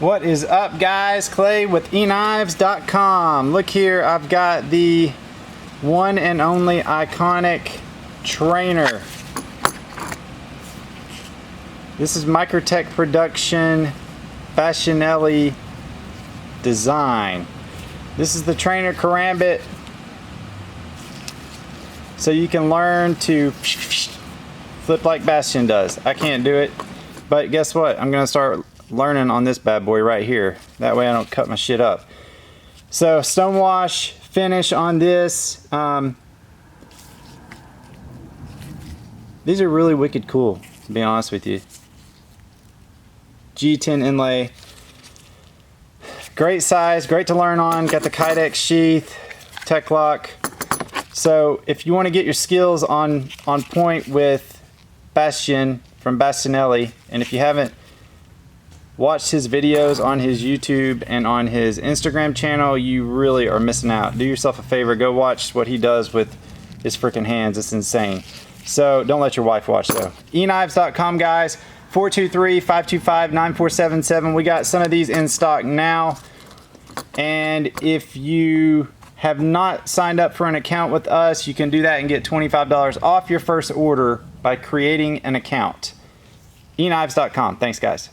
What is up, guys? Clay with EKNIVES.com. Look here, I've got the one and only iconic trainer. This is Microtech production, Bastinelli design. This is the trainer Karambit, so you can learn to flip like Bastion does. I can't do it, but guess what? I'm gonna start learning on this bad boy right here. That way I don't cut my shit up. So stonewash finish on this. These are really wicked cool, to be honest with you. G10 inlay. Great size, great to learn on. Got the Kydex Sheath, tech lock. So if you want to get your skills on point with Bastion from Bastinelli, and if you haven't watched his videos on his YouTube and on his Instagram channel, you really are missing out. Do yourself a favor, go watch what he does with his freaking hands. It's insane. So don't let your wife watch though. EKNIVES.com, guys. 423-525-9477. We got some of these in stock now. And if you have not signed up for an account with us, you can do that and get $25 off your first order by creating an account. EKNIVES.com. Thanks, guys.